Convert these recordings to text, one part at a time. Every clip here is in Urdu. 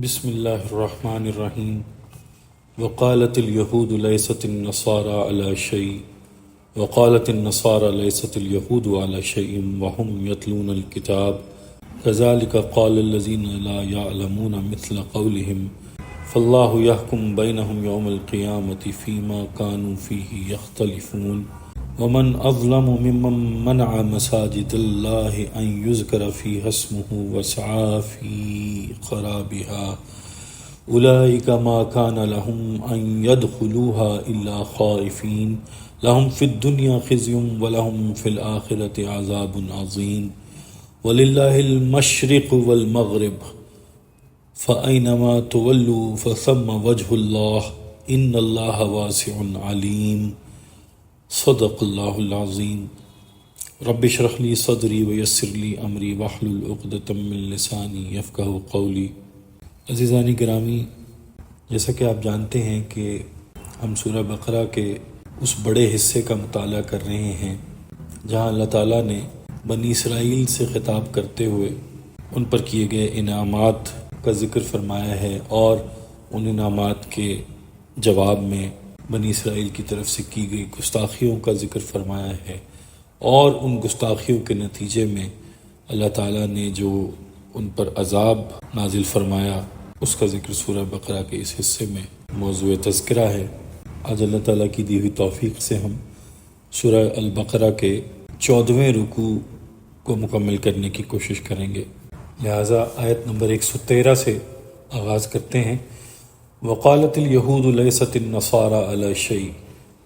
بسم الله الرحمن الرحيم. وقالت اليهود ليست النصارى على شيء وقالت النصارى ليست اليهود على شيء وهم يتلون الكتاب كذلك قال الذين لا يعلمون مثل قولهم فالله يحكم بينهم يوم القيامة فيما كانوا فيه يختلفون ومن أظلم ممن منع مساجد الله أن يذكر فيها اسمه وسعى في خرابها أولئك ما كان لهم أن يدخلوها إلا خائفين لهم في الدنيا خزي ولهم في الآخرة عذاب عظيم ولله المشرق والمغرب فأينما تولوا فثم وجه الله إن الله واسع عليم. صدق اللہ العظیم. رب اشرح لی صدری ویسر لی امری واحلل عقدۃ من لسانی یفقہوا قولی. عزیزان گرامی، جیسا کہ آپ جانتے ہیں کہ ہم سورہ بقرہ کے اس بڑے حصے کا مطالعہ کر رہے ہیں جہاں اللہ تعالیٰ نے بنی اسرائیل سے خطاب کرتے ہوئے ان پر کیے گئے انعامات کا ذکر فرمایا ہے اور ان انعامات کے جواب میں بنی اسرائیل کی طرف سے کی گئی گستاخیوں کا ذکر فرمایا ہے، اور ان گستاخیوں کے نتیجے میں اللہ تعالیٰ نے جو ان پر عذاب نازل فرمایا اس کا ذکر سورہ بقرہ کے اس حصے میں موضوع تذکرہ ہے. آج اللہ تعالیٰ کی دی ہوئی توفیق سے ہم سورہ البقرہ کے 14ویں رکوع کو مکمل کرنے کی کوشش کریں گے. لہٰذا آیت نمبر 113 سے آغاز کرتے ہیں. وقالت الیہود لیست النصارى علی شیء.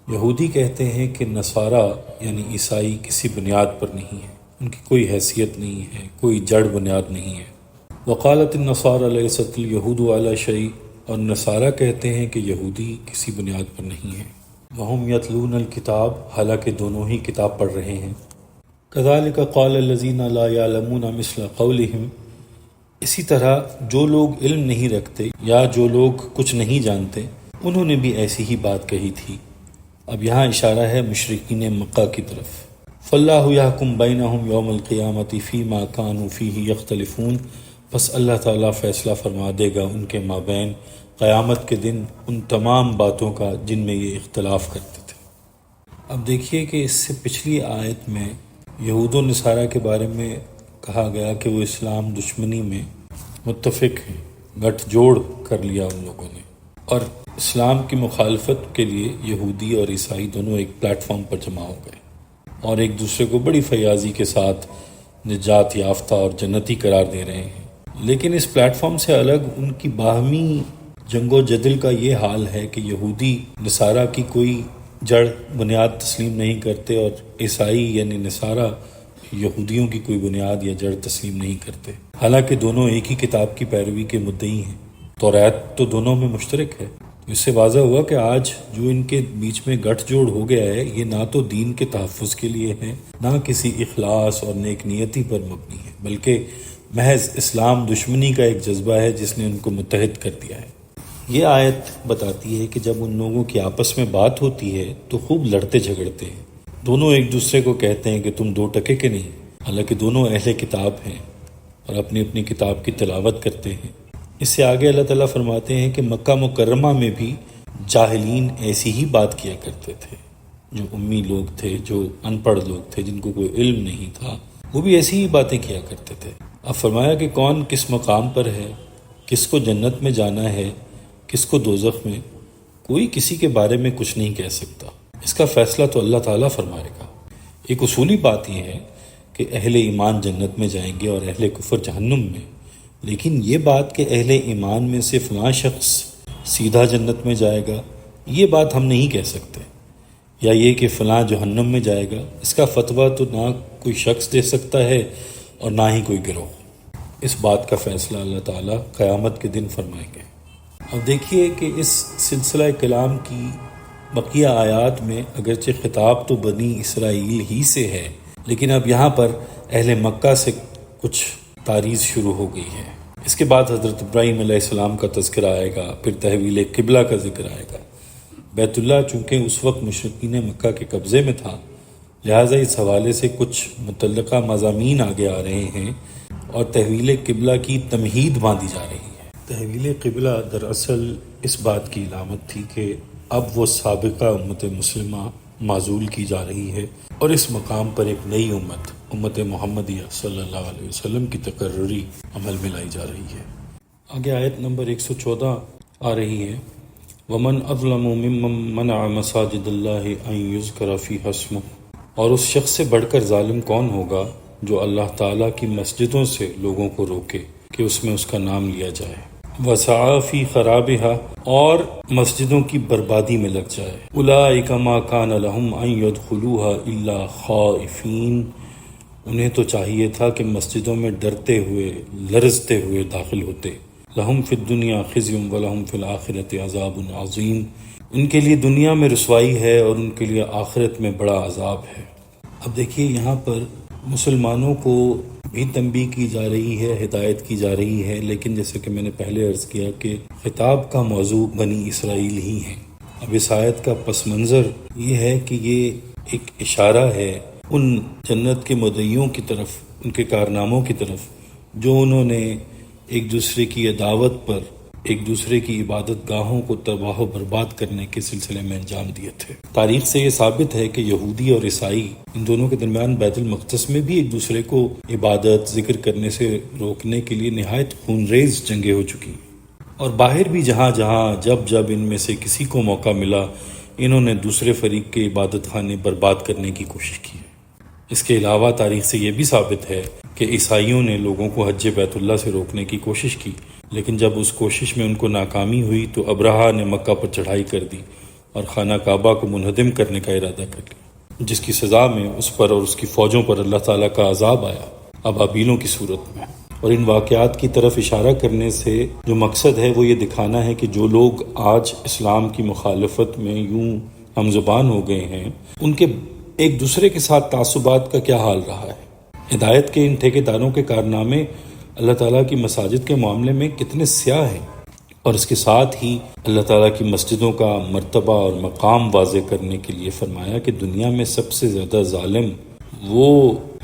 یہودی کہتے ہیں کہ نصارہ یعنی عیسائی کسی بنیاد پر نہیں ہے، ان کی کوئی حیثیت نہیں ہے، کوئی جڑ بنیاد نہیں ہے. وقالت النصارى لیست الیہود علی شیء. اور نصارہ کہتے ہیں کہ یہودی کسی بنیاد پر نہیں ہے. وہم یتلون الکتاب. حالانکہ دونوں ہی کتاب پڑھ رہے ہیں. کذالک قال الذین لا یعلمون مثل قولہم. اسی طرح جو لوگ علم نہیں رکھتے یا جو لوگ کچھ نہیں جانتے انہوں نے بھی ایسی ہی بات کہی تھی. اب یہاں اشارہ ہے مشرکین مکہ کی طرف. فاللہ یحکم بینہم یوم القیامۃ فیما کانوا فیہ یختلفون. بس اللہ تعالیٰ فیصلہ فرما دے گا ان کے مابین قیامت کے دن ان تمام باتوں کا جن میں یہ اختلاف کرتے تھے. اب دیکھیے کہ اس سے پچھلی آیت میں یہود و نصارہ کے بارے میں کہا گیا کہ وہ اسلام دشمنی میں متفق ہیں، گٹھ جوڑ کر لیا ان لوگوں نے، اور اسلام کی مخالفت کے لیے یہودی اور عیسائی دونوں ایک پلیٹ فارم پر جمع ہو گئے اور ایک دوسرے کو بڑی فیاضی کے ساتھ نجات یافتہ اور جنتی قرار دے رہے ہیں. لیکن اس پلیٹ فارم سے الگ ان کی باہمی جنگ و جدل کا یہ حال ہے کہ یہودی نصارہ کی کوئی جڑ بنیاد تسلیم نہیں کرتے اور عیسائی یعنی نصارہ یہودیوں کی کوئی بنیاد یا جڑ تسلیم نہیں کرتے، حالانکہ دونوں ایک ہی کتاب کی پیروی کے مدعی ہیں. توریت تو دونوں میں مشترک ہے. تو اس سے واضح ہوا کہ آج جو ان کے بیچ میں گٹھ جوڑ ہو گیا ہے یہ نہ تو دین کے تحفظ کے لیے ہے، نہ کسی اخلاص اور نیک نیتی پر مبنی ہے، بلکہ محض اسلام دشمنی کا ایک جذبہ ہے جس نے ان کو متحد کر دیا ہے. یہ آیت بتاتی ہے کہ جب ان لوگوں کی آپس میں بات ہوتی ہے تو خوب لڑتے جھگڑتے ہیں. دونوں ایک دوسرے کو کہتے ہیں کہ تم دو ٹکے کے نہیں، حالانکہ دونوں اہل کتاب ہیں اور اپنی اپنی کتاب کی تلاوت کرتے ہیں. اس سے آگے اللہ تعالیٰ فرماتے ہیں کہ مکہ مکرمہ میں بھی جاہلین ایسی ہی بات کیا کرتے تھے. جو امی لوگ تھے، جو ان پڑھ لوگ تھے، جن کو کوئی علم نہیں تھا، وہ بھی ایسی ہی باتیں کیا کرتے تھے. اب فرمایا کہ کون کس مقام پر ہے، کس کو جنت میں جانا ہے، کس کو دوزخ میں، کوئی کسی کے بارے میں کچھ نہیں کہہ سکتا. اس کا فیصلہ تو اللہ تعالیٰ فرمائے گا. ایک اصولی بات یہ ہے کہ اہل ایمان جنت میں جائیں گے اور اہل کفر جہنم میں، لیکن یہ بات کہ اہل ایمان میں سے فلاں شخص سیدھا جنت میں جائے گا، یہ بات ہم نہیں کہہ سکتے. یا یہ کہ فلاں جہنم میں جائے گا، اس کا فتویٰ تو نہ کوئی شخص دے سکتا ہے اور نہ ہی کوئی گروہ. اس بات کا فیصلہ اللہ تعالیٰ قیامت کے دن فرمائیں گے. اب دیکھیے کہ اس سلسلہ کلام کی بقیہ آیات میں اگرچہ خطاب تو بنی اسرائیل ہی سے ہے، لیکن اب یہاں پر اہل مکہ سے کچھ تعریض شروع ہو گئی ہے. اس کے بعد حضرت ابراہیم علیہ السلام کا تذکرہ آئے گا، پھر تحویل قبلہ کا ذکر آئے گا. بیت اللہ چونکہ اس وقت مشرکین مکہ کے قبضے میں تھا، لہٰذا اس حوالے سے کچھ متعلقہ مضامین آگے آ رہے ہیں اور تحویل قبلہ کی تمہید باندھی جا رہی ہے. تحویل قبلہ دراصل اس بات کی علامت تھی کہ اب وہ سابقہ امت مسلمہ معزول کی جا رہی ہے اور اس مقام پر ایک نئی امت محمدیہ صلی اللہ علیہ وسلم کی تقرری عمل میں لائی جا رہی ہے۔ آگے آیت نمبر 114 آ رہی ہے، وَمَنْ أَظْلَمُ مِمَّنْ مَنَعَ مَسَاجِدَ اللَّهِ أَنْ يُذْكَرَ فِيهَا اسْمُهُ، اور اس شخص سے بڑھ کر ظالم کون ہوگا جو اللہ تعالیٰ کی مسجدوں سے لوگوں کو روکے کہ اس میں اس کا نام لیا جائے، وَسَعَى فِي خَرَابِهَا، اور مسجدوں کی بربادی میں لگ جائے، أُولَٰئِكَ مَا كَانَ لَهُمْ أَن يَدْخُلُوهَا إِلَّا خَائِفِينَ، انہیں تو چاہیے تھا کہ مسجدوں میں ڈرتے ہوئے لرزتے ہوئے داخل ہوتے، لَهُمْ فِي الدُّنْيَا خِزْيٌ وَلَهُمْ فِي الْآخِرَةِ عَذَابٌ عَظِيمٌ، ان کے لیے دنیا میں رسوائی ہے اور ان کے لیے آخرت میں بڑا عذاب ہے۔ اب دیکھیے یہاں پر مسلمانوں کو بھی تنبیہ کی جا رہی ہے، ہدایت کی جا رہی ہے، لیکن جیسے کہ میں نے پہلے عرض کیا کہ خطاب کا موضوع بنی اسرائیل ہی ہے۔ اب اس آیت کا پس منظر یہ ہے کہ یہ ایک اشارہ ہے ان جنت کے مدعیوں کی طرف، ان کے کارناموں کی طرف، جو انہوں نے ایک دوسرے کی عداوت پر ایک دوسرے کی عبادت گاہوں کو تباہ و برباد کرنے کے سلسلے میں انجام دیے تھے۔ تاریخ سے یہ ثابت ہے کہ یہودی اور عیسائی ان دونوں کے درمیان بیت المقدس میں بھی ایک دوسرے کو عبادت ذکر کرنے سے روکنے کے لیے نہایت خونریز جنگیں ہو چکی، اور باہر بھی جہاں جہاں جب ان میں سے کسی کو موقع ملا انہوں نے دوسرے فریق کے عبادت خانے برباد کرنے کی کوشش کی۔ اس کے علاوہ تاریخ سے یہ بھی ثابت ہے کہ عیسائیوں نے لوگوں کو حج بیت اللہ سے روکنے کی کوشش کی، لیکن جب اس کوشش میں ان کو ناکامی ہوئی تو ابرہا نے مکہ پر چڑھائی کر دی اور خانہ کعبہ کو منہدم کرنے کا ارادہ کر لیا، جس کی سزا میں اس پر اور اس کی فوجوں پر اللہ تعالیٰ کا عذاب آیا ابابیلوں کی صورت میں۔ اور ان واقعات کی طرف اشارہ کرنے سے جو مقصد ہے وہ یہ دکھانا ہے کہ جو لوگ آج اسلام کی مخالفت میں یوں ہم زبان ہو گئے ہیں، ان کے ایک دوسرے کے ساتھ تعصبات کا کیا حال رہا ہے۔ ہدایت کے ان ٹھیکیداروں کے کارنامے اللہ تعالیٰ کی مساجد کے معاملے میں کتنے سیاہ ہیں، اور اس کے ساتھ ہی اللہ تعالیٰ کی مسجدوں کا مرتبہ اور مقام واضح کرنے کے لیے فرمایا کہ دنیا میں سب سے زیادہ ظالم وہ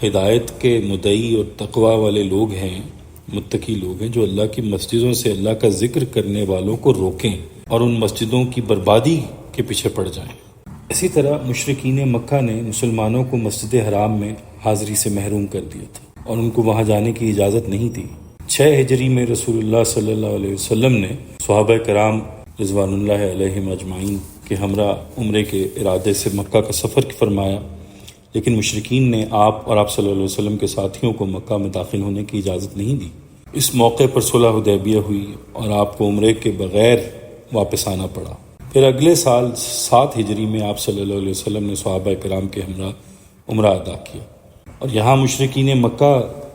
ہدایت کے مدعی اور تقوی والے لوگ ہیں، متقی لوگ ہیں، جو اللہ کی مسجدوں سے اللہ کا ذکر کرنے والوں کو روکیں اور ان مسجدوں کی بربادی کے پیچھے پڑ جائیں۔ اسی طرح مشرکین مکہ نے مسلمانوں کو مسجد حرام میں حاضری سے محروم کر دیا تھا اور ان کو وہاں جانے کی اجازت نہیں تھی۔ 6 ہجری میں رسول اللہ صلی اللہ علیہ وسلم نے صحابہ کرام رضوان اللہ علیہم اجمعین کے ہمراہ عمرے کے ارادے سے مکہ کا سفر فرمایا، لیکن مشرکین نے آپ اور آپ صلی اللہ علیہ وسلم کے ساتھیوں کو مکہ میں داخل ہونے کی اجازت نہیں دی۔ اس موقع پر صلح حدیبیہ ہوئی اور آپ کو عمرے کے بغیر واپس آنا پڑا۔ پھر اگلے سال 7 ہجری میں آپ صلی اللہ علیہ وسلم نے صحابہ کرام کے ہمراہ عمرہ ادا کیا، اور یہاں مشرکین مکہ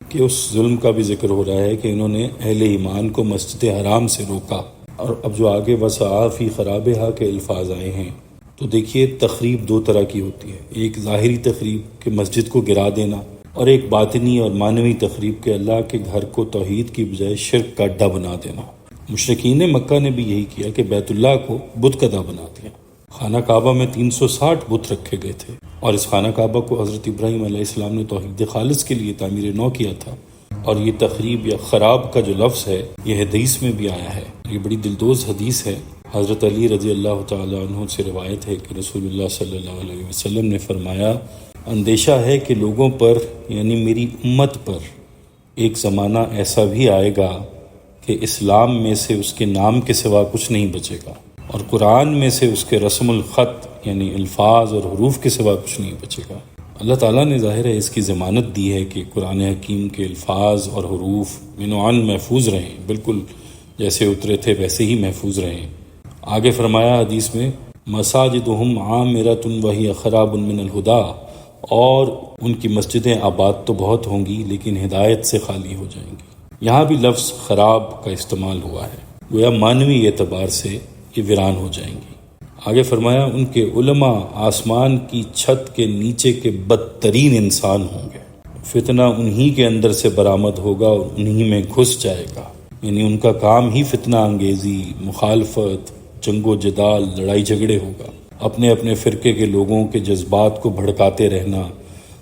کے اس ظلم کا بھی ذکر ہو رہا ہے کہ انہوں نے اہل ایمان کو مسجد حرام سے روکا۔ اور اب جو آگے وَسَعَى فِي خَرَابِهَا کے الفاظ آئے ہیں تو دیکھیے تخریب 2 طرح کی ہوتی ہے، ایک ظاہری تخریب کہ مسجد کو گرا دینا، اور ایک باطنی اور معنوی تخریب کہ اللہ کے گھر کو توحید کی بجائے شرک کا اڈا بنا دینا۔ مشرکین مکہ نے بھی یہی کیا کہ بیت اللہ کو بت کدہ بنا دیا۔ خانہ کعبہ میں 360 بت رکھے گئے تھے، اور اس خانہ کعبہ کو حضرت ابراہیم علیہ السلام نے توحید خالص کے لیے تعمیر نو کیا تھا۔ اور یہ تخریب یا خراب کا جو لفظ ہے یہ حدیث میں بھی آیا ہے، یہ بڑی دلدوز حدیث ہے۔ حضرت علی رضی اللہ تعالیٰ عنہ سے روایت ہے کہ رسول اللہ صلی اللہ علیہ وسلم نے فرمایا، اندیشہ ہے کہ لوگوں پر یعنی میری امت پر ایک زمانہ ایسا بھی آئے گا کہ اسلام میں سے اس کے نام کے سوا کچھ نہیں بچے گا، اور قرآن میں سے اس کے رسم الخط یعنی الفاظ اور حروف کے سوا کچھ نہیں بچے گا۔ اللہ تعالیٰ نے ظاہر ہے اس کی ضمانت دی ہے کہ قرآن حکیم کے الفاظ اور حروف من و عن محفوظ رہیں، بالکل جیسے اترے تھے ویسے ہی محفوظ رہیں۔ آگے فرمایا حدیث میں، مساجدہم عامرۃ وہی خراب من الہدیٰ، اور ان کی مسجدیں آباد تو بہت ہوں گی لیکن ہدایت سے خالی ہو جائیں گی۔ یہاں بھی لفظ خراب کا استعمال ہوا ہے، گویا معنوی اعتبار سے یہ ویران ہو جائیں گی۔ آگے فرمایا، ان کے علماء آسمان کی چھت کے نیچے کے بدترین انسان ہوں گے، فتنہ انہی کے اندر سے برآمد ہوگا اور انہی میں گھس جائے گا، یعنی ان کا کام ہی فتنہ انگیزی، مخالفت، جنگ و جدال، لڑائی جھگڑے ہوگا، اپنے اپنے فرقے کے لوگوں کے جذبات کو بھڑکاتے رہنا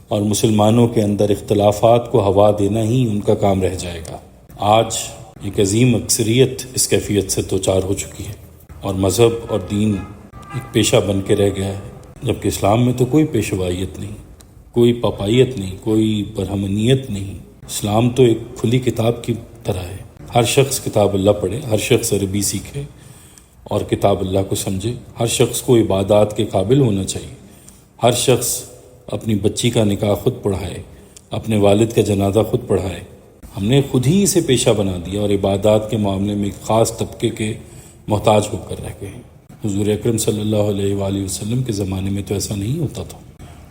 اور مسلمانوں کے اندر اختلافات کو ہوا دینا ہی ان کا کام رہ جائے گا۔ آج ایک عظیم اکثریت اس کیفیت سے دوچار ہو چکی ہے، اور مذہب اور دین ایک پیشہ بن کے رہ گیا ہے، جبکہ اسلام میں تو کوئی پیشوائیت نہیں، کوئی پاپائیت نہیں، کوئی برہمنیت نہیں۔ اسلام تو ایک کھلی کتاب کی طرح ہے، ہر شخص کتاب اللہ پڑھے، ہر شخص عربی سیکھے اور کتاب اللہ کو سمجھے، ہر شخص کو عبادات کے قابل ہونا چاہیے، ہر شخص اپنی بچی کا نکاح خود پڑھائے، اپنے والد کا جنازہ خود پڑھائے۔ ہم نے خود ہی اسے پیشہ بنا دیا اور عبادات کے معاملے میں ایک خاص طبقے کے محتاج ہو کر رہ گئے ہیں۔ حضور اکرم صلی اللہ علیہ وآلہ وسلم کے زمانے میں تو ایسا نہیں ہوتا تھا۔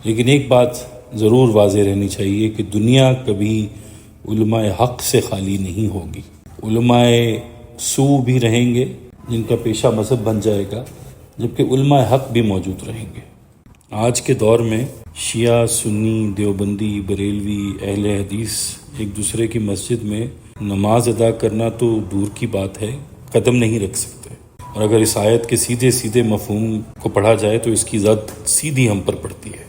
لیکن ایک بات ضرور واضح رہنی چاہیے کہ دنیا کبھی علماء حق سے خالی نہیں ہوگی۔ علماء سو بھی رہیں گے جن کا پیشہ مذہب بن جائے گا، جبکہ علماء حق بھی موجود رہیں گے۔ آج کے دور میں شیعہ، سنی، دیوبندی، بریلوی، اہل حدیث ایک دوسرے کی مسجد میں نماز ادا کرنا تو دور کی بات ہے، قدم نہیں رکھ سکتے۔ اور اگر اس آیت کے سیدھے سیدھے مفہوم کو پڑھا جائے تو اس کی زد سیدھی ہم پر پڑتی ہے۔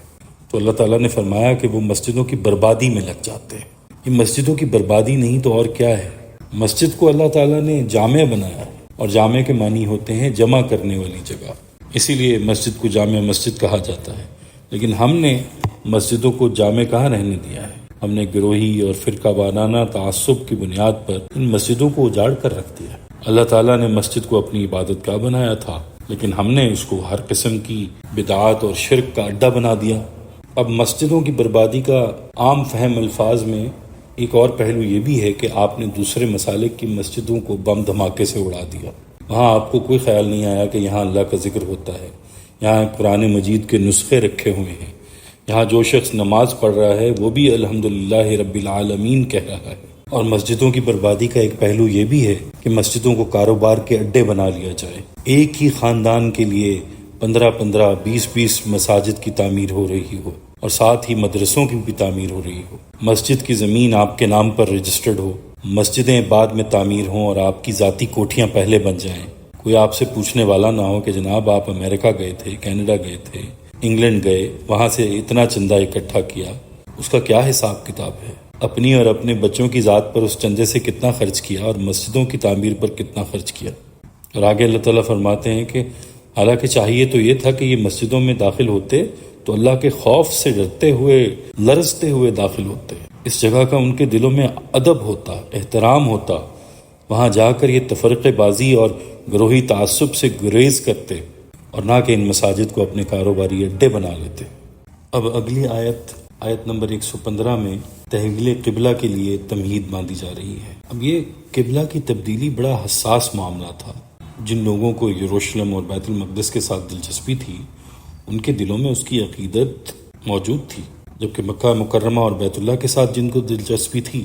تو اللہ تعالیٰ نے فرمایا کہ وہ مسجدوں کی بربادی میں لگ جاتے ہیں۔ یہ مسجدوں کی بربادی نہیں تو اور کیا ہے؟ مسجد کو اللہ تعالیٰ نے جامع بنایا، اور جامع کے معنی ہوتے ہیں جمع کرنے والی جگہ، اسی لیے مسجد کو جامع مسجد کہا جاتا ہے۔ لیکن ہم نے مسجدوں کو جامع کہاں رہنے دیا ہے؟ ہم نے گروہی اور فرقہ وارانہ تعصب کی بنیاد پر ان مسجدوں کو اجاڑ کر رکھ دیا۔ اللہ تعالیٰ نے مسجد کو اپنی عبادت گاہ بنایا تھا، لیکن ہم نے اس کو ہر قسم کی بدعات اور شرک کا اڈہ بنا دیا۔ اب مسجدوں کی بربادی کا عام فہم الفاظ میں ایک اور پہلو یہ بھی ہے کہ آپ نے دوسرے مسالک کی مسجدوں کو بم دھماکے سے اڑا دیا۔ وہاں آپ کو کوئی خیال نہیں آیا کہ یہاں اللہ کا ذکر ہوتا ہے، یہاں قرآن مجید کے نسخے رکھے ہوئے ہیں، یہاں جو شخص نماز پڑھ رہا ہے وہ بھی الحمدللہ رب العالمین کہہ رہا ہے۔ اور مسجدوں کی بربادی کا ایک پہلو یہ بھی ہے کہ مسجدوں کو کاروبار کے اڈے بنا لیا جائے۔ ایک ہی خاندان کے لیے 15 20 مساجد کی تعمیر ہو رہی ہو، اور ساتھ ہی مدرسوں کی بھی تعمیر ہو رہی ہو۔ مسجد کی زمین آپ کے نام پر رجسٹرڈ ہو، مسجدیں بعد میں تعمیر ہوں اور آپ کی ذاتی کوٹھیاں پہلے بن جائیں۔ کوئی آپ سے پوچھنے والا نہ ہو کہ جناب آپ امریکہ گئے تھے، کینیڈا گئے تھے، انگلینڈ گئے، وہاں سے اتنا چندہ اکٹھا کیا، اس کا کیا حساب کتاب ہے؟ اپنی اور اپنے بچوں کی ذات پر اس چندے سے کتنا خرچ کیا اور مسجدوں کی تعمیر پر کتنا خرچ کیا؟ اور آگے اللہ تعالیٰ فرماتے ہیں کہ حالانکہ چاہیے تو یہ تھا کہ یہ مسجدوں میں داخل ہوتے تو اللہ کے خوف سے ڈرتے ہوئے، لرزتے ہوئے داخل ہوتے، اس جگہ کا ان کے دلوں میں ادب ہوتا، احترام ہوتا، وہاں جا کر یہ تفرقے بازی اور گروہی تعصب سے گریز کرتے، اور نہ کہ ان مساجد کو اپنے کاروباری اڈے بنا لیتے۔ اب اگلی آیت نمبر 115 میں تحویل قبلہ کے لیے تمہید باندھی جا رہی ہے۔ اب یہ قبلہ کی تبدیلی بڑا حساس معاملہ تھا۔ جن لوگوں کو یروشلم اور بیت المقدس کے ساتھ دلچسپی تھی، ان کے دلوں میں اس کی عقیدت موجود تھی، جبکہ مکہ مکرمہ اور بیت اللہ کے ساتھ جن کو دلچسپی تھی،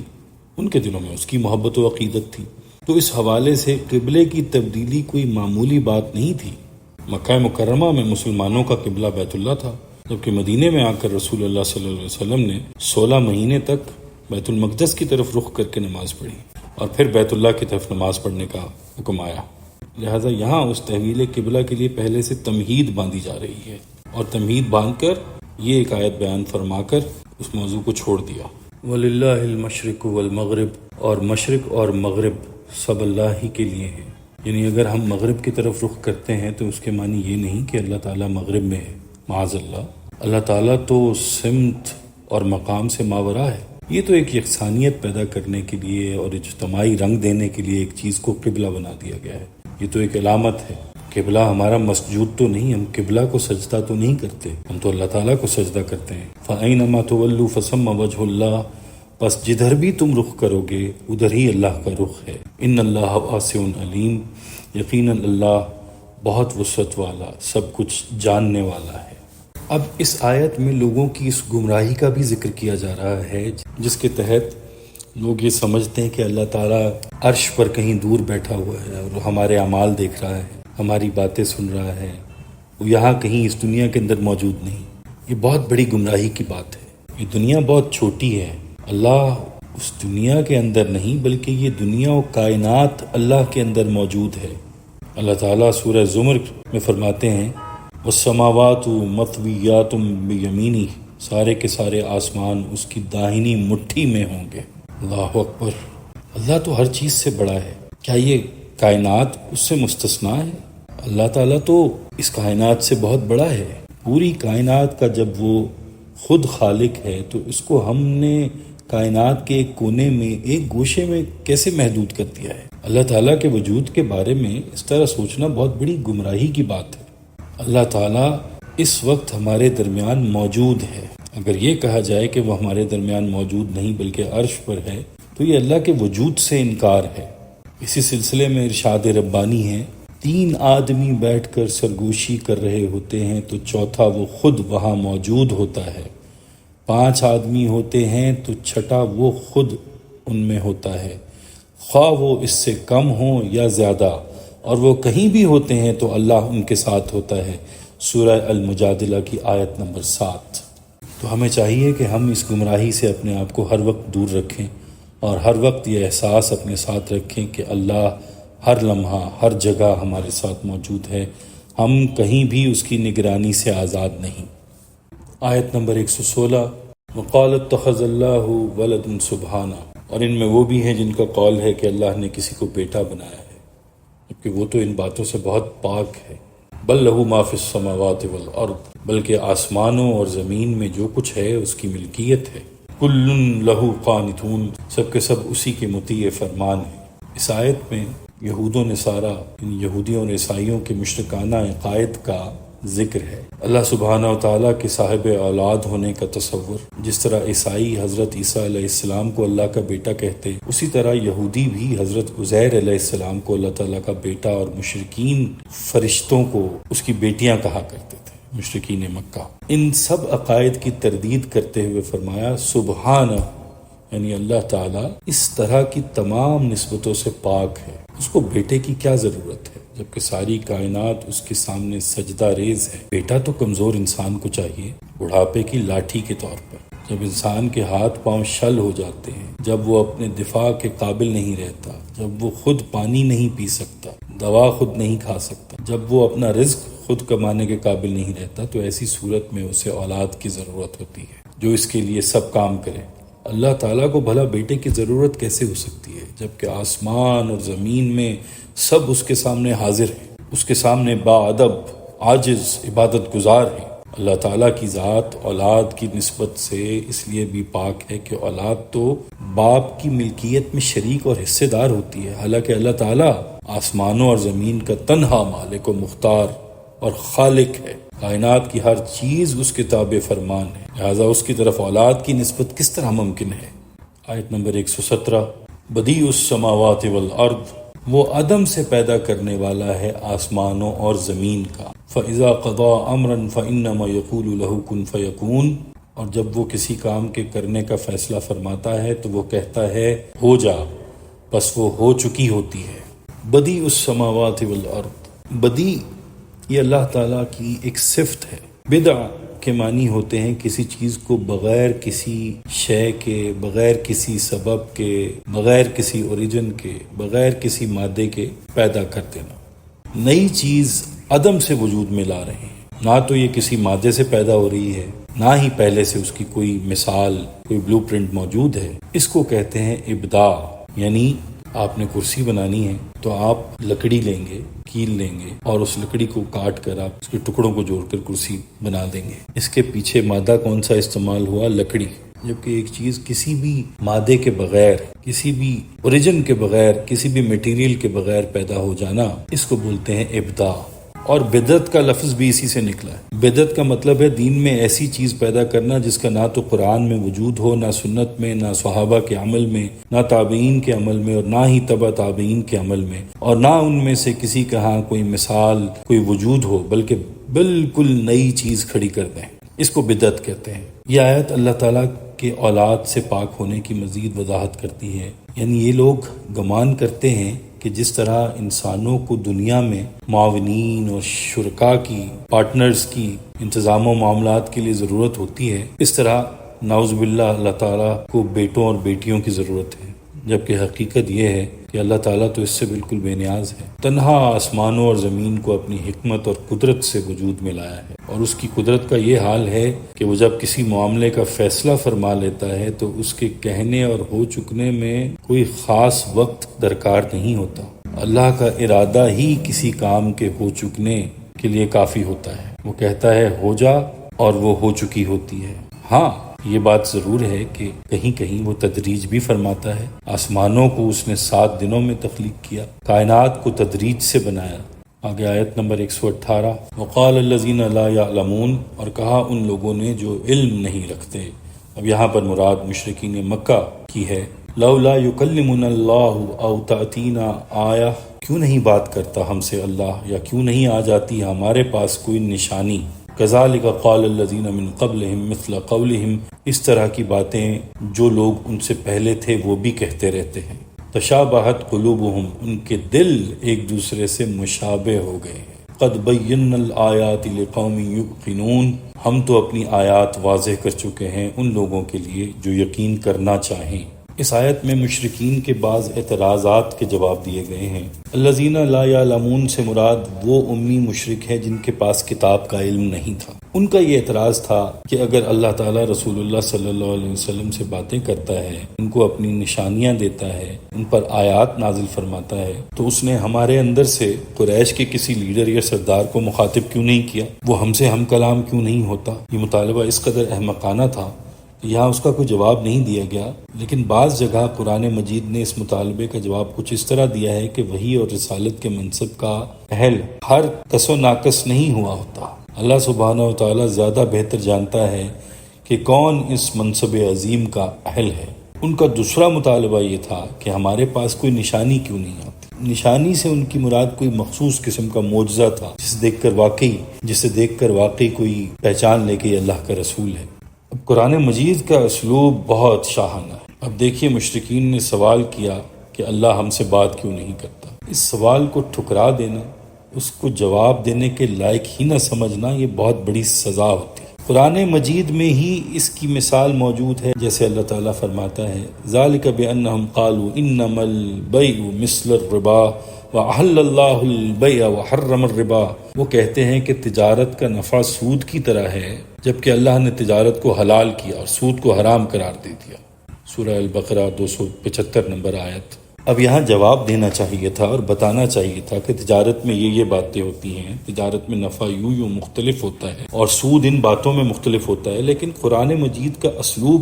ان کے دلوں میں اس کی محبت و عقیدت تھی۔ تو اس حوالے سے قبلے کی تبدیلی کوئی معمولی بات نہیں تھی۔ مکہ مکرمہ میں مسلمانوں کا قبلہ بیت اللہ تھا، جبکہ مدینے میں آ کر رسول اللہ صلی اللہ علیہ وسلم نے 16 مہینے تک بیت المقدس کی طرف رخ کر کے نماز پڑھی، اور پھر بیت اللہ کی طرف نماز پڑھنے کا حکم آیا۔ لہٰذا یہاں اس تحویل قبلہ کے لیے پہلے سے تمہید باندھی جا رہی ہے، اور تمہید باندھ کر یہ ایک آیت بیان فرما کر اس موضوع کو چھوڑ دیا۔ وَلِلَّهِ الْمَشْرِقُ وَالْمَغْرِبُ، اور مشرق اور مغرب سب اللہ ہی کے لیے ہیں۔ یعنی اگر ہم مغرب کی طرف رخ کرتے ہیں تو اس کے معنی یہ نہیں کہ اللہ تعالیٰ مغرب میں ہے، معاذ اللہ۔ اللہ تعالیٰ تو سمت اور مقام سے ماورا ہے۔ یہ تو ایک یکسانیت پیدا کرنے کے لیے اور اجتماعی رنگ دینے کے لیے ایک چیز کو قبلہ بنا دیا گیا ہے۔ یہ تو ایک علامت ہے۔ قبلہ ہمارا مسجود تو نہیں، ہم قبلہ کو سجدہ تو نہیں کرتے، ہم تو اللہ تعالیٰ کو سجدہ کرتے ہیں۔ فَأَيْنَمَا تُوَلُّوا فَثَمَّ وَجْهُ اللَّهِ، بس جدھر بھی تم رخ کرو گے ادھر ہی اللہ کا رخ ہے۔ ان اللہ واسع علیم، یقیناً اللہ بہت وسعت والا، سب کچھ جاننے والا ہے۔ اب اس آیت میں لوگوں کی اس گمراہی کا بھی ذکر کیا جا رہا ہے، جس کے تحت لوگ یہ سمجھتے ہیں کہ اللہ تعالیٰ عرش پر کہیں دور بیٹھا ہوا ہے اور ہمارے اعمال دیکھ رہا ہے، ہماری باتیں سن رہا ہے، وہ یہاں کہیں اس دنیا کے اندر موجود نہیں۔ یہ بہت بڑی گمراہی کی بات ہے۔ یہ دنیا بہت چھوٹی ہے، اللہ اس دنیا کے اندر نہیں بلکہ یہ دنیا و کائنات اللہ کے اندر موجود ہے۔ اللہ تعالیٰ سورہ زمر میں فرماتے ہیں والسماوات مطویات بیمینہ، سارے کے سارے آسمان اس کی داہنی مٹھی میں ہوں گے۔ اللہ اکبر۔ اللہ تو ہر چیز سے بڑا ہے، کیا یہ کائنات اس سے مستثنا ہے؟ اللہ تعالیٰ تو اس کائنات سے بہت بڑا ہے۔ پوری کائنات کا جب وہ خود خالق ہے تو اس کو ہم نے کائنات کے ایک کونے میں، ایک گوشے میں کیسے محدود کر دیا ہے؟ اللہ تعالیٰ کے وجود کے بارے میں اس طرح سوچنا بہت بڑی گمراہی کی بات ہے۔ اللہ تعالیٰ اس وقت ہمارے درمیان موجود ہے۔ اگر یہ کہا جائے کہ وہ ہمارے درمیان موجود نہیں بلکہ عرش پر ہے تو یہ اللہ کے وجود سے انکار ہے۔ اسی سلسلے میں ارشاد ربانی ہے، 3 آدمی بیٹھ کر سرگوشی کر رہے ہوتے ہیں تو چوتھا وہ خود وہاں موجود ہوتا ہے، 5 آدمی ہوتے ہیں تو چھٹا وہ خود ان میں ہوتا ہے، خواہ وہ اس سے کم ہوں یا زیادہ، اور وہ کہیں بھی ہوتے ہیں تو اللہ ان کے ساتھ ہوتا ہے۔ سورہ المجادلہ کی آیت نمبر 7۔ تو ہمیں چاہیے کہ ہم اس گمراہی سے اپنے آپ کو ہر وقت دور رکھیں اور ہر وقت یہ احساس اپنے ساتھ رکھیں کہ اللہ ہر لمحہ ہر جگہ ہمارے ساتھ موجود ہے، ہم کہیں بھی اس کی نگرانی سے آزاد نہیں۔ آیت نمبر 116، وقال اتخذ اللہ ولد سبحانہ، اور ان میں وہ بھی ہیں جن کا قول ہے کہ اللہ نے کسی کو بیٹا بنایا ہے، جبکہ وہ تو ان باتوں سے بہت پاک ہے۔ بل لہ ما فی السماوات والارض، بلکہ آسمانوں اور زمین میں جو کچھ ہے اس کی ملکیت ہے۔ کل لہ قانتون، سب کے سب اسی کے مطیع فرمان ہیں۔ اس آیت میں یہود و نصارہ، یہودیوں اور عیسائیوں کے مشرکانہ عقائد کا ذکر ہے۔ اللہ سبحانہ و تعالیٰ کے صاحب اولاد ہونے کا تصور، جس طرح عیسائی حضرت عیسیٰ علیہ السلام کو اللہ کا بیٹا کہتے، اسی طرح یہودی بھی حضرت عزیر علیہ السلام کو اللہ تعالیٰ کا بیٹا، اور مشرکین فرشتوں کو اس کی بیٹیاں کہا کرتے تھے، مشرکین مکہ۔ ان سب عقائد کی تردید کرتے ہوئے فرمایا سبحانہ، یعنی اللہ تعالیٰ اس طرح کی تمام نسبتوں سے پاک ہے، اس کو بیٹے کی کیا ضرورت ہے جبکہ ساری کائنات اس کے سامنے سجدہ ریز ہے۔ بیٹا تو کمزور انسان کو چاہیے، بڑھاپے کی لاٹھی کے طور پر، جب انسان کے ہاتھ پاؤں شل ہو جاتے ہیں، جب وہ اپنے دفاع کے قابل نہیں رہتا، جب وہ خود پانی نہیں پی سکتا، دوا خود نہیں کھا سکتا، جب وہ اپنا رزق خود کمانے کے قابل نہیں رہتا، تو ایسی صورت میں اسے اولاد کی ضرورت ہوتی ہے جو اس کے لیے سب کام کرے۔ اللہ تعالیٰ کو بھلا بیٹے کی ضرورت کیسے ہو سکتی ہے جبکہ آسمان اور زمین میں سب اس کے سامنے حاضر ہیں، اس کے سامنے باادب، عاجز، عبادت گزار ہیں۔ اللہ تعالیٰ کی ذات اولاد کی نسبت سے اس لیے بھی پاک ہے کہ اولاد تو باپ کی ملکیت میں شریک اور حصے دار ہوتی ہے، حالانکہ اللہ تعالیٰ آسمانوں اور زمین کا تنہا مالک و مختار اور خالق ہے، کائنات کی ہر چیز اس کے تابع فرمان ہے، لہذا اس کی طرف اولاد کی نسبت کس طرح ممکن ہے؟ آیت نمبر 117، بدیع السماوات والارض، وہ عدم سے پیدا کرنے والا ہے آسمانوں اور زمین کا۔ فَإِذَا قَضَى أَمْرًا فَإِنَّمَا يَقُولُ لَهُ كُن فَيَكُونُ، اور جب وہ کسی کام کے کرنے کا فیصلہ فرماتا ہے تو وہ کہتا ہے ہو جا، بس وہ ہو چکی ہوتی ہے۔ بدیع السماوات والارض، بدیع یہ اللہ تعالیٰ کی ایک صفت ہے۔ بدع کے معنی ہوتے ہیں کسی چیز کو بغیر کسی شے کے، بغیر کسی سبب کے، بغیر کسی اوریجن کے، بغیر کسی مادے کے پیدا کر دینا۔ نئی چیز عدم سے وجود میں لا رہے ہیں، نہ تو یہ کسی مادے سے پیدا ہو رہی ہے، نہ ہی پہلے سے اس کی کوئی مثال، کوئی بلو پرنٹ موجود ہے۔ اس کو کہتے ہیں ابداع۔ یعنی آپ نے کرسی بنانی ہے تو آپ لکڑی لیں گے، کیل لیں گے، اور اس لکڑی کو کاٹ کر آپ اس کے ٹکڑوں کو جوڑ کر کرسی بنا دیں گے۔ اس کے پیچھے مادہ کون سا استعمال ہوا؟ لکڑی۔ جبکہ ایک چیز کسی بھی مادے کے بغیر، کسی بھی اوریجن کے بغیر، کسی بھی میٹیریل کے بغیر پیدا ہو جانا، اس کو بولتے ہیں ابداع۔ اور بدعت کا لفظ بھی اسی سے نکلا ہے۔ بدعت کا مطلب ہے دین میں ایسی چیز پیدا کرنا جس کا نہ تو قرآن میں وجود ہو، نہ سنت میں، نہ صحابہ کے عمل میں، نہ تابعین کے عمل میں، اور نہ ہی تبع تابعین کے عمل میں، اور نہ ان میں سے کسی کا ہاں کوئی مثال، کوئی وجود ہو، بلکہ بالکل نئی چیز کھڑی کر دیں۔ اس کو بدعت کہتے ہیں۔ یہ آیت اللہ تعالیٰ کے اولاد سے پاک ہونے کی مزید وضاحت کرتی ہے۔ یعنی یہ لوگ گمان کرتے ہیں کہ جس طرح انسانوں کو دنیا میں معاونین اور شرکاء کی، پارٹنرز کی انتظام و معاملات کے لیے ضرورت ہوتی ہے، اس طرح نعوذ باللہ اللہ تعالیٰ کو بیٹوں اور بیٹیوں کی ضرورت ہے۔ جبکہ حقیقت یہ ہے کہ اللہ تعالیٰ تو اس سے بالکل بے نیاز ہے۔ تنہا آسمانوں اور زمین کو اپنی حکمت اور قدرت سے وجود میں لایا ہے، اور اس کی قدرت کا یہ حال ہے کہ وہ جب کسی معاملے کا فیصلہ فرما لیتا ہے تو اس کے کہنے اور ہو چکنے میں کوئی خاص وقت درکار نہیں ہوتا۔ اللہ کا ارادہ ہی کسی کام کے ہو چکنے کے لیے کافی ہوتا ہے۔ وہ کہتا ہے ہو جا اور وہ ہو چکی ہوتی ہے۔ ہاں، یہ بات ضرور ہے کہ کہیں کہیں وہ تدریج بھی فرماتا ہے۔ آسمانوں کو اس نے 7 دنوں میں تخلیق کیا، کائنات کو تدریج سے بنایا۔ آگے آیت نمبر 118، وقال الذین لا یعلمون، اور کہا ان لوگوں نے جو علم نہیں رکھتے۔ اب یہاں پر مراد مشرکین مکہ کی ہے۔ لولا یکلمنا اللہ او تأتینا آیہ، کیوں نہیں بات کرتا ہم سے اللہ، یا کیوں نہیں آ جاتی ہمارے پاس کوئی نشانی۔ کذالک قال الذین من قبلہم مثل قولہم، اس طرح کی باتیں جو لوگ ان سے پہلے تھے وہ بھی کہتے رہتے ہیں۔ تشابہت قلوبہم، ان کے دل ایک دوسرے سے مشابہ ہو گئے ہیں۔ قد بینا الآیات لقوم یوقنون، ہم تو اپنی آیات واضح کر چکے ہیں ان لوگوں کے لیے جو یقین کرنا چاہیں۔ اس آیت میں مشرکین کے بعض اعتراضات کے جواب دیے گئے ہیں۔ الذین لا یعلمون سے مراد وہ امی مشرک ہے جن کے پاس کتاب کا علم نہیں تھا۔ ان کا یہ اعتراض تھا کہ اگر اللہ تعالیٰ رسول اللہ صلی اللہ علیہ وسلم سے باتیں کرتا ہے، ان کو اپنی نشانیاں دیتا ہے، ان پر آیات نازل فرماتا ہے، تو اس نے ہمارے اندر سے قریش کے کسی لیڈر یا سردار کو مخاطب کیوں نہیں کیا؟ وہ ہم سے ہم کلام کیوں نہیں ہوتا؟ یہ مطالبہ اس قدر احمقانہ تھا، یہاں اس کا کوئی جواب نہیں دیا گیا، لیکن بعض جگہ قرآن مجید نے اس مطالبے کا جواب کچھ اس طرح دیا ہے کہ وحی اور رسالت کے منصب کا اہل ہر کس و ناقص نہیں ہوا ہوتا۔ اللہ سبحانہ و تعالیٰ زیادہ بہتر جانتا ہے کہ کون اس منصب عظیم کا اہل ہے۔ ان کا دوسرا مطالبہ یہ تھا کہ ہمارے پاس کوئی نشانی کیوں نہیں آتی۔ نشانی سے ان کی مراد کوئی مخصوص قسم کا معجزہ تھا جسے دیکھ کر واقعی کوئی پہچان لے کہ یہ اللہ کا رسول ہے۔ اب قرآن مجید کا اسلوب بہت شاہانہ ہے۔ اب دیکھیے مشرکین نے سوال کیا کہ اللہ ہم سے بات کیوں نہیں کرتا۔ اس سوال کو ٹھکرا دینا، اس کو جواب دینے کے لائق ہی نہ سمجھنا، یہ بہت بڑی سزا ہوتی ہے۔ قرآن مجید میں ہی اس کی مثال موجود ہے، جیسے اللہ تعالیٰ فرماتا ہے ذالک بأنہم قالوا انما البیع مثل الربا وأحل اللہ البیع وحرم الربا، وہ کہتے ہیں کہ تجارت کا نفع سود کی طرح ہے، جبکہ اللہ نے تجارت کو حلال کیا اور سود کو حرام قرار دے دیا۔ سورہ البقرہ 275 نمبر آیت۔ اب یہاں جواب دینا چاہیے تھا اور بتانا چاہیے تھا کہ تجارت میں یہ باتیں ہوتی ہیں، تجارت میں نفع یوں مختلف ہوتا ہے اور سود ان باتوں میں مختلف ہوتا ہے، لیکن قرآن مجید کا اسلوب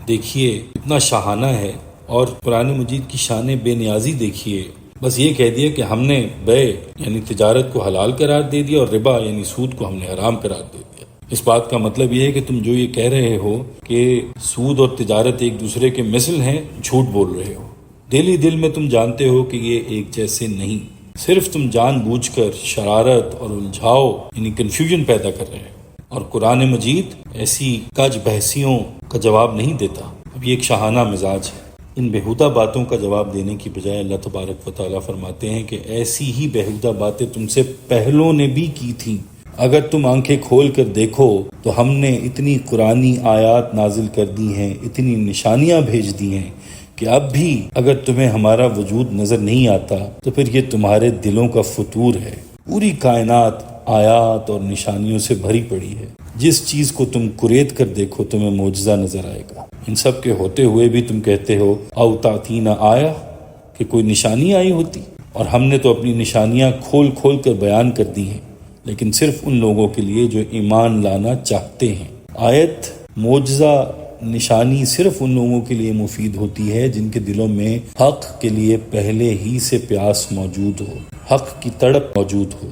دیکھیے اتنا شاہانہ ہے، اور قرآن مجید کی شان بے نیازی دیکھیے۔ بس یہ کہہ دیا کہ ہم نے بے یعنی تجارت کو حلال قرار دے دیا، اور ربا یعنی سود کو ہم نے حرام قرار دے دیا۔ اس بات کا مطلب یہ ہے کہ تم جو یہ کہہ رہے ہو کہ سود اور تجارت ایک دوسرے کے مثل ہیں، جھوٹ بول رہے ہو۔ دل ہی دل میں تم جانتے ہو کہ یہ ایک جیسے نہیں، صرف تم جان بوجھ کر شرارت اور الجھاؤ یعنی کنفیوژن پیدا کر رہے ہو، اور قرآن مجید ایسی کج بحثیوں کا جواب نہیں دیتا۔ اب یہ ایک شاہانہ مزاج ہے۔ ان بےہودہ باتوں کا جواب دینے کی بجائے اللہ تبارک و تعالیٰ فرماتے ہیں کہ ایسی ہی بےہودہ باتیں تم سے پہلوں نے بھی کی تھیں۔ اگر تم آنکھیں کھول کر دیکھو تو ہم نے اتنی قرآنی آیات نازل کر دی ہیں، اتنی نشانیاں بھیج دی ہیں کہ اب بھی اگر تمہیں ہمارا وجود نظر نہیں آتا تو پھر یہ تمہارے دلوں کا فطور ہے۔ پوری کائنات آیات اور نشانیوں سے بھری پڑی ہے، جس چیز کو تم قریت کر دیکھو تمہیں معجزہ نظر آئے گا۔ ان سب کے ہوتے ہوئے بھی تم کہتے ہو او تاتینا آیا، کہ کوئی نشانی آئی ہوتی، اور ہم نے تو اپنی نشانیاں کھول کھول کر بیان کر دی ہیں، لیکن صرف ان لوگوں کے لیے جو ایمان لانا چاہتے ہیں۔ آیت، معجزہ، نشانی صرف ان لوگوں کے لیے مفید ہوتی ہے جن کے دلوں میں حق کے لیے پہلے ہی سے پیاس موجود ہو، حق کی تڑپ موجود ہو،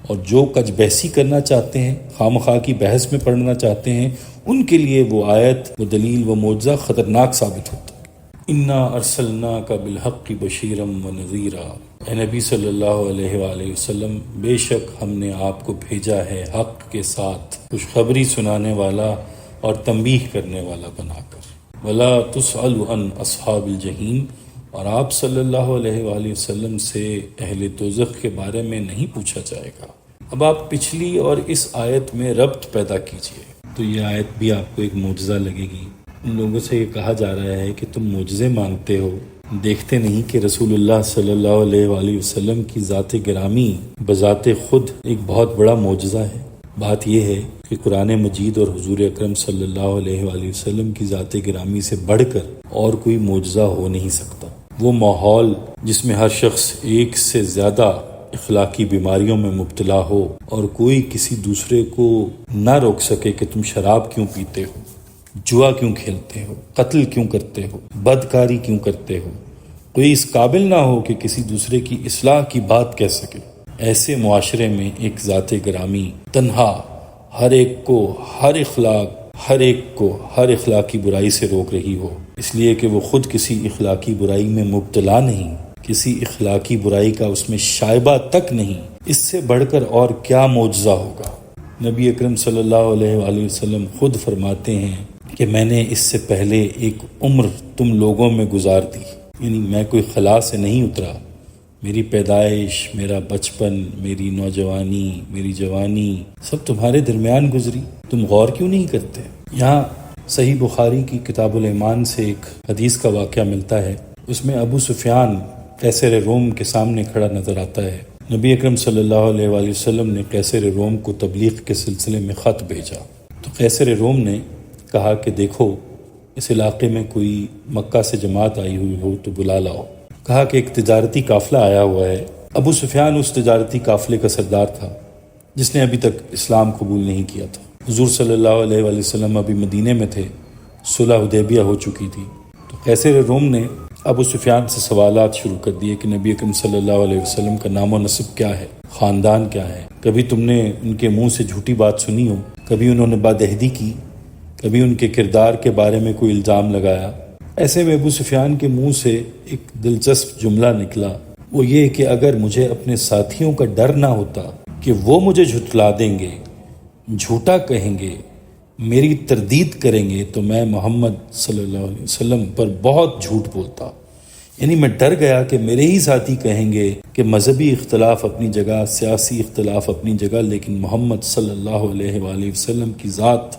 اور جو کج بحثی کرنا چاہتے ہیں، خواہ کی بحث میں پڑھنا چاہتے ہیں، ان کے لیے وہ آیت، وہ دلیل، وہ معجزہ خطرناک ثابت ہوتا ہے۔ انا ارسلناک بالحق بشیرا ونذیرا، اے نبی صلی اللہ علیہ وآلہ وسلم، بے شک ہم نے آپ کو بھیجا ہے حق کے ساتھ، خوشخبری سنانے والا اور تنبیہ کرنے والا بنا کر۔ ولا تسأل عن اصحاب الجحیم، اور آپ صلی اللہ علیہ وآلہ وسلم سے اہل دوزخ کے بارے میں نہیں پوچھا جائے گا۔ اب آپ پچھلی اور اس آیت میں ربط پیدا کیجئے تو یہ آیت بھی آپ کو ایک معجزہ لگے گی۔ ان لوگوں سے یہ کہا جا رہا ہے کہ تم معجزے مانگتے ہو، دیکھتے نہیں کہ رسول اللہ صلی اللہ علیہ وآلہ وسلم کی ذات گرامی بذات خود ایک بہت بڑا معجزہ ہے۔ بات یہ ہے کہ قرآن مجید اور حضور اکرم صلی اللہ علیہ وآلہ وسلم کی ذات گرامی سے بڑھ کر اور کوئی معجزہ ہو نہیں سکتا۔ وہ ماحول جس میں ہر شخص ایک سے زیادہ اخلاقی بیماریوں میں مبتلا ہو اور کوئی کسی دوسرے کو نہ روک سکے کہ تم شراب کیوں پیتے ہو، جوا کیوں کھیلتے ہو، قتل کیوں کرتے ہو، بدکاری کیوں کرتے ہو، کوئی اس قابل نہ ہو کہ کسی دوسرے کی اصلاح کی بات کہہ سکے، ایسے معاشرے میں ایک ذات گرامی تنہا ہر ایک کو ہر اخلاقی برائی سے روک رہی ہو، اس لیے کہ وہ خود کسی اخلاقی برائی میں مبتلا نہیں، کسی اخلاقی برائی کا اس میں شائبہ تک نہیں، اس سے بڑھ کر اور کیا معجزہ ہوگا۔ نبی اکرم صلی اللہ علیہ وآلہ وسلم خود فرماتے ہیں کہ میں نے اس سے پہلے ایک عمر تم لوگوں میں گزار دی، یعنی میں کوئی خلا سے نہیں اترا، میری پیدائش، میرا بچپن، میری نوجوانی، میری جوانی سب تمہارے درمیان گزری، تم غور کیوں نہیں کرتے؟ یہاں صحیح بخاری کی کتاب الایمان سے ایک حدیث کا واقعہ ملتا ہے، اس میں ابو سفیان قیصر روم کے سامنے کھڑا نظر آتا ہے۔ نبی اکرم صلی اللہ علیہ وآلہ وسلم نے قیصر روم کو تبلیغ کے سلسلے میں خط بھیجا، تو قیصر روم نے کہا کہ دیکھو اس علاقے میں کوئی مکہ سے جماعت آئی ہوئی ہو تو بلا لاؤ۔ کہا کہ ایک تجارتی قافلہ آیا ہوا ہے۔ ابو سفیان اس تجارتی قافلے کا سردار تھا جس نے ابھی تک اسلام قبول نہیں کیا تھا۔ حضور صلی اللہ علیہ وآلہ وسلم ابھی مدینے میں تھے، صلح حدیبیہ ہو چکی تھی، تو قیصر روم نے ابو سفیان سے سوالات شروع کر دیے کہ نبی اکرم صلی اللہ علیہ وسلم کا نام و نسب کیا ہے، خاندان کیا ہے، کبھی تم نے ان کے منہ سے جھوٹی بات سنی ہو، کبھی انہوں نے بدعہدی کی، کبھی ان کے کردار کے بارے میں کوئی الزام لگایا۔ ایسے میں ابو سفیان کے منہ سے ایک دلچسپ جملہ نکلا، وہ یہ کہ اگر مجھے اپنے ساتھیوں کا ڈر نہ ہوتا کہ وہ مجھے جھٹلا دیں گے، جھوٹا کہیں گے، میری تردید کریں گے، تو میں محمد صلی اللہ علیہ وسلم پر بہت جھوٹ بولتا۔ یعنی میں ڈر گیا کہ میرے ہی ساتھی کہیں گے کہ مذہبی اختلاف اپنی جگہ، سیاسی اختلاف اپنی جگہ، لیکن محمد صلی اللہ علیہ وآلہ وسلم کی ذات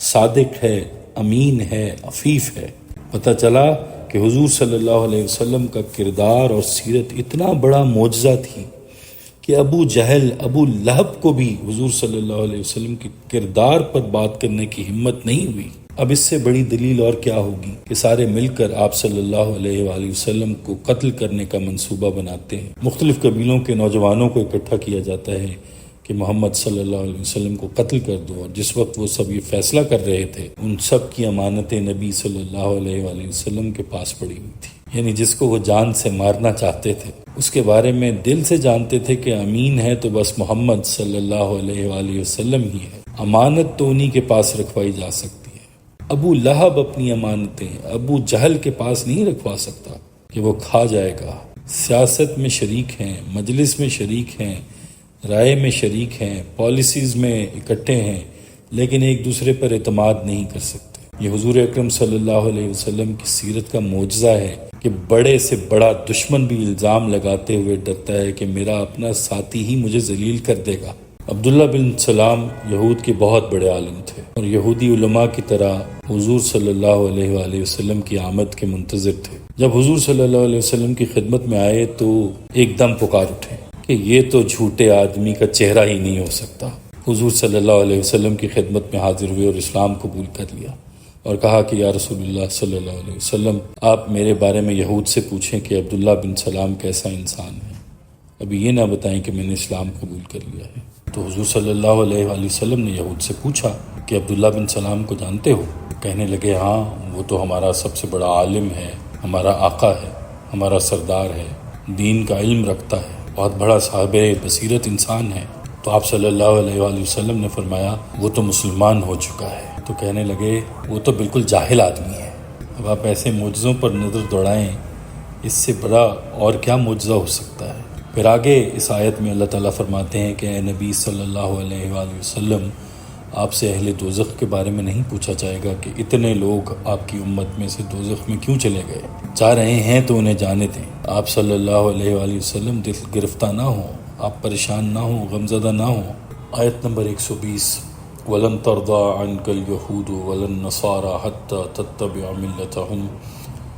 صادق ہے، امین ہے، عفیف ہے۔ پتہ چلا کہ حضور صلی اللہ علیہ وسلم کا کردار اور سیرت اتنا بڑا معجزہ تھی کہ ابو جہل، ابو لہب کو بھی حضور صلی اللہ علیہ وسلم کے کردار پر بات کرنے کی ہمت نہیں ہوئی۔ اب اس سے بڑی دلیل اور کیا ہوگی کہ سارے مل کر آپ صلی اللہ علیہ وآلہ وسلم کو قتل کرنے کا منصوبہ بناتے ہیں۔ مختلف قبیلوں کے نوجوانوں کو اکٹھا کیا جاتا ہے کہ محمد صلی اللہ علیہ وسلم کو قتل کر دو، اور جس وقت وہ سب یہ فیصلہ کر رہے تھے ان سب کی امانتیں نبی صلی اللہ علیہ وآلہ وسلم کے پاس پڑی ہوئی تھی، یعنی جس کو وہ جان سے مارنا چاہتے تھے اس کے بارے میں دل سے جانتے تھے کہ امین ہے تو بس محمد صلی اللہ علیہ وآلہ وسلم ہی ہے، امانت تو انہی کے پاس رکھوائی جا سکتی ہے۔ ابو لہب اپنی امانتیں ابو جہل کے پاس نہیں رکھوا سکتا کہ وہ کھا جائے گا۔ سیاست میں شریک ہیں، مجلس میں شریک ہیں، رائے میں شریک ہیں، پالیسیز میں اکٹھے ہیں، لیکن ایک دوسرے پر اعتماد نہیں کر سکتے۔ یہ حضور اکرم صلی اللہ علیہ وسلم کی سیرت کا معجزہ ہے کہ بڑے سے بڑا دشمن بھی الزام لگاتے ہوئے ڈرتا ہے کہ میرا اپنا ساتھی ہی مجھے ذلیل کر دے گا۔ عبداللہ بن سلام یہود کے بہت بڑے عالم تھے اور یہودی علماء کی طرح حضور صلی اللہ علیہ وآلہ وسلم کی آمد کے منتظر تھے۔ جب حضور صلی اللہ علیہ وسلم کی خدمت میں آئے تو ایک دم پکار اٹھے کہ یہ تو جھوٹے آدمی کا چہرہ ہی نہیں ہو سکتا۔ حضور صلی اللہ علیہ وسلم کی خدمت میں حاضر ہوئے اور اسلام قبول کر لیا اور کہا کہ یا رسول اللہ صلی اللہ علیہ وسلم، آپ میرے بارے میں یہود سے پوچھیں کہ عبداللہ بن سلام کیسا انسان ہے، ابھی یہ نہ بتائیں کہ میں نے اسلام قبول کر لیا ہے۔ تو حضور صلی اللہ علیہ وآلہ وسلم نے یہود سے پوچھا کہ عبداللہ بن سلام کو جانتے ہو؟ کہنے لگے ہاں، وہ تو ہمارا سب سے بڑا عالم ہے، ہمارا آقا ہے، ہمارا سردار ہے، دین کا علم رکھتا ہے، بہت بڑا صاحب بصیرت انسان ہے۔ تو آپ صلی اللہ علیہ وآلہ وسلم نے فرمایا وہ تو مسلمان ہو چکا ہے۔ تو کہنے لگے وہ تو بالکل جاہل آدمی ہے۔ اب آپ ایسے معجزوں پر نظر دوڑائیں، اس سے بڑا اور کیا معجزہ ہو سکتا ہے؟ پھر آگے اس آیت میں اللہ تعالیٰ فرماتے ہیں کہ اے نبی صلی اللہ علیہ وآلہ وسلم، آپ سے اہل دوزخ کے بارے میں نہیں پوچھا جائے گا کہ اتنے لوگ آپ کی امت میں سے دوزخ میں کیوں چلے گئے، جا رہے ہیں تو انہیں جانے دیں۔ آپ صلی اللہ علیہ وآلہ وسلم دل گرفتہ نہ ہوں، آپ پریشان نہ ہوں، غمزدہ نہ ہوں۔ آیت نمبر 120، وَلَن تَرْضَىٰ عَنْكَ الْيَهُودُ وَلَا النَّصَارَىٰ حَتَّىٰ تَتَّبِعَ مِلَّتَهُمْ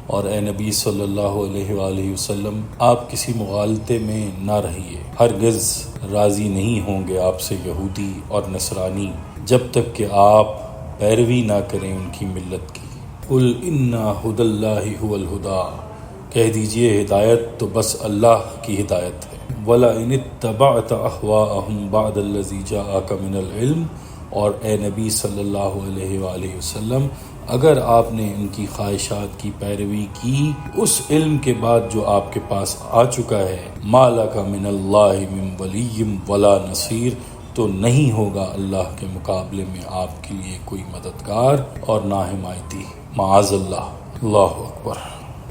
اور اے نبی صلی اللہ علیہ وآلہ وسلم آپ کسی مغالطے میں نہ رہیے، ہرگز راضی نہیں ہوں گے آپ سے یہودی اور نصرانی جب تک کہ آپ پیروی نہ کریں ان کی ملت کی۔ قل ان ھدی اللہ ھو الھدی، کہہ دیجئے ہدایت تو بس اللہ کی ہدایت ہے۔ وَلَئِنِ اتَّبَعْتَ أَهْوَاءَهُمْ بَعْدَ الَّذِي جَاءَكَ مِنَ الْعِلْمِ، اور اے نبی صلی اللہ علیہ وآلہ وسلم اگر آپ نے ان کی خواہشات کی پیروی کی اس علم کے بعد جو آپ کے پاس آ چکا ہے، مَا لَكَ مِنَ اللَّهِ مِن وَلِيٍّ وَلَا نَصِيرٍ، تو نہیں ہوگا اللہ کے مقابلے میں آپ کے لیے کوئی مددگار اور نہ حمایتی، معاذ اللہ۔ اللہ اکبر۔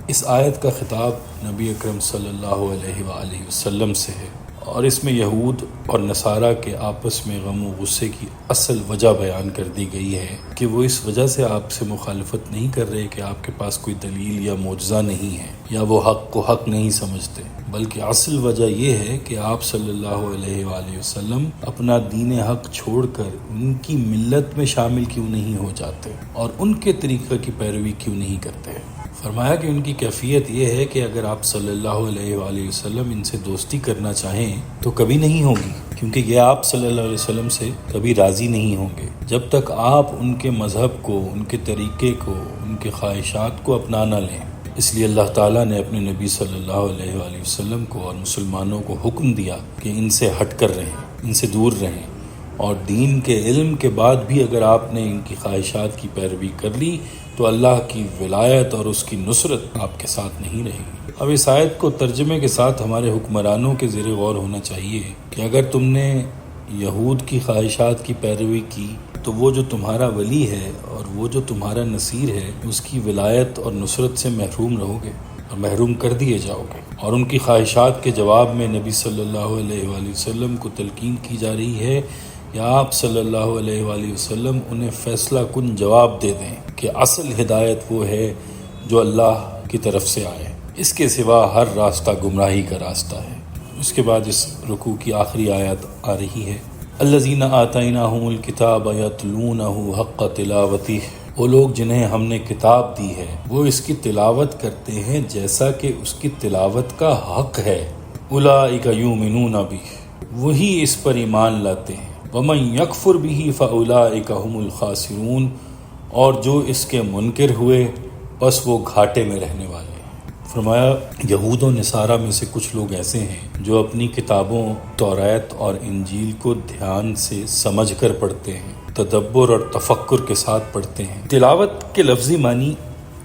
اس آیت کا خطاب نبی اکرم صلی اللہ علیہ وآلہ وسلم سے ہے، اور اس میں یہود اور نصارہ کے آپس میں غم و غصے کی اصل وجہ بیان کر دی گئی ہے کہ وہ اس وجہ سے آپ سے مخالفت نہیں کر رہے کہ آپ کے پاس کوئی دلیل یا معجزہ نہیں ہے یا وہ حق کو حق نہیں سمجھتے، بلکہ اصل وجہ یہ ہے کہ آپ صلی اللہ علیہ وآلہ وسلم اپنا دین حق چھوڑ کر ان کی ملت میں شامل کیوں نہیں ہو جاتے اور ان کے طریقہ کی پیروی کیوں نہیں کرتے۔ فرمایا کہ ان کی کیفیت یہ ہے کہ اگر آپ صلی اللہ علیہ وآلہ وسلم ان سے دوستی کرنا چاہیں تو کبھی نہیں ہوگی، کیونکہ یہ آپ صلی اللہ علیہ وسلم سے کبھی راضی نہیں ہوں گے جب تک آپ ان کے مذہب کو، ان کے طریقے کو، ان کے خواہشات کو اپنا نہ لیں۔ اس لیے اللہ تعالیٰ نے اپنے نبی صلی اللہ علیہ وآلہ وسلم کو اور مسلمانوں کو حکم دیا کہ ان سے ہٹ کر رہیں، ان سے دور رہیں، اور دین کے علم کے بعد بھی اگر آپ نے ان کی خواہشات کی پیروی کر لی تو اللہ کی ولایت اور اس کی نصرت آپ کے ساتھ نہیں رہے گی۔ اب اس آیت کو ترجمے کے ساتھ ہمارے حکمرانوں کے زیر غور ہونا چاہیے کہ اگر تم نے یہود کی خواہشات کی پیروی کی تو وہ جو تمہارا ولی ہے اور وہ جو تمہارا نصیر ہے اس کی ولایت اور نصرت سے محروم رہو گے اور محروم کر دیے جاؤ گے۔ اور ان کی خواہشات کے جواب میں نبی صلی اللہ علیہ وآلہ وسلم کو تلقین کی جا رہی ہے یا آپ صلی اللہ علیہ وآلہ وسلم انہیں فیصلہ کن جواب دے دیں کہ اصل ہدایت وہ ہے جو اللہ کی طرف سے آئے، اس کے سوا ہر راستہ گمراہی کا راستہ ہے۔ اس کے بعد اس رکوع کی آخری آیت آ رہی ہے، الذین آتیناہم الکتاب یتلونہ حق تلاوتہ، وہ لوگ جنہیں ہم نے کتاب دی ہے وہ اس کی تلاوت کرتے ہیں جیسا کہ اس کی تلاوت کا حق ہے، اولئک یؤمنون بہ، وہی اس پر ایمان لاتے ہیں، وَمَن يَكْفُرْ بِهِ فَأُولَئِكَ هُمُ الْخَاسِرُونَ، اور جو اس کے منکر ہوئے بس وہ گھاٹے میں رہنے والے ہیں۔ فرمایا یہود و نصارہ میں سے کچھ لوگ ایسے ہیں جو اپنی کتابوں توریت اور انجیل کو دھیان سے سمجھ کر پڑھتے ہیں، تدبر اور تفکر کے ساتھ پڑھتے ہیں۔ تلاوت کے لفظی معنی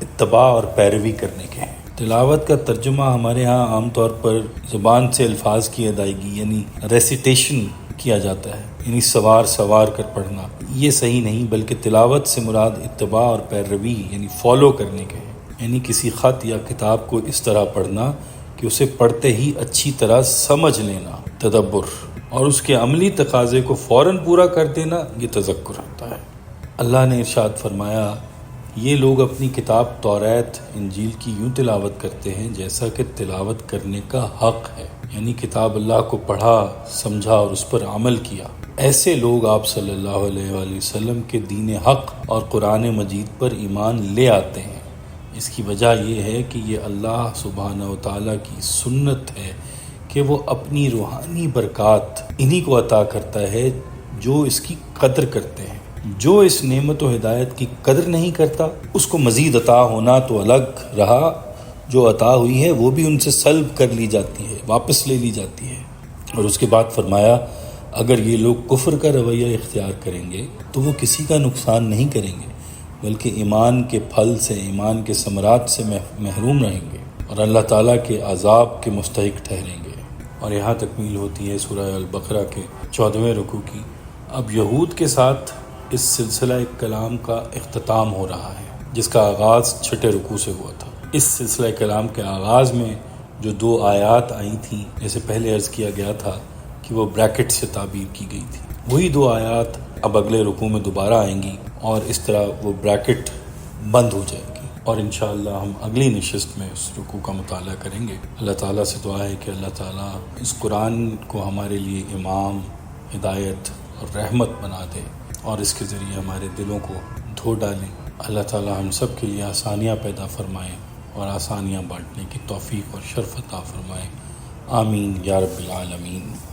اتباع اور پیروی کرنے کے ہیں۔ تلاوت کا ترجمہ ہمارے ہاں عام طور پر زبان سے الفاظ کی ادائیگی یعنی ریسیٹیشن کیا جاتا ہے، یعنی سوار کر پڑھنا، یہ صحیح نہیں، بلکہ تلاوت سے مراد اتباع اور پیروی یعنی فالو کرنے کے ہیں، یعنی کسی خط یا کتاب کو اس طرح پڑھنا کہ اسے پڑھتے ہی اچھی طرح سمجھ لینا، تدبر، اور اس کے عملی تقاضے کو فوراً پورا کر دینا، یہ تذکر ہوتا ہے۔ اللہ نے ارشاد فرمایا یہ لوگ اپنی کتاب توریت انجیل کی یوں تلاوت کرتے ہیں جیسا کہ تلاوت کرنے کا حق ہے، یعنی کتاب اللہ کو پڑھا، سمجھا اور اس پر عمل کیا۔ ایسے لوگ آپ صلی اللہ علیہ وآلہ وسلم کے دین حق اور قرآن مجید پر ایمان لے آتے ہیں۔ اس کی وجہ یہ ہے کہ یہ اللہ سبحانہ و تعالیٰ کی سنت ہے کہ وہ اپنی روحانی برکات انہی کو عطا کرتا ہے جو اس کی قدر کرتے ہیں۔ جو اس نعمت و ہدایت کی قدر نہیں کرتا اس کو مزید عطا ہونا تو الگ رہا، جو عطا ہوئی ہے وہ بھی ان سے سلب کر لی جاتی ہے، واپس لے لی جاتی ہے۔ اور اس کے بعد فرمایا اگر یہ لوگ کفر کا رویہ اختیار کریں گے تو وہ کسی کا نقصان نہیں کریں گے بلکہ ایمان کے پھل سے، ایمان کے ثمرات سے محروم رہیں گے اور اللہ تعالیٰ کے عذاب کے مستحق ٹھہریں گے۔ اور یہاں تکمیل ہوتی ہے سورہ البقرہ کے 14ویں رکوع کی۔ اب یہود کے ساتھ اس سلسلہ کلام کا اختتام ہو رہا ہے جس کا آغاز 6 رکوع سے ہوا تھا۔ اس سلسلہ کلام کے آغاز میں جو 2 آیات آئی تھیں، جیسے پہلے عرض کیا گیا تھا کہ وہ بریکٹ سے تعبیر کی گئی تھی، وہی 2 آیات اب اگلے رکوع میں دوبارہ آئیں گی اور اس طرح وہ بریکٹ بند ہو جائے گی، اور انشاءاللہ ہم اگلی نشست میں اس رکوع کا مطالعہ کریں گے۔ اللہ تعالیٰ سے دعا ہے کہ اللہ تعالیٰ اس قرآن کو ہمارے لیے امام، ہدایت اور رحمت بنا دے اور اس کے ذریعے ہمارے دلوں کو دھو ڈالیں۔ اللہ تعالیٰ ہم سب کے لیے آسانیاں پیدا فرمائیں۔ اور آسانیاں بانٹنے کی توفیق اور شرف عطا فرمائے۔ آمین یا رب العالمین۔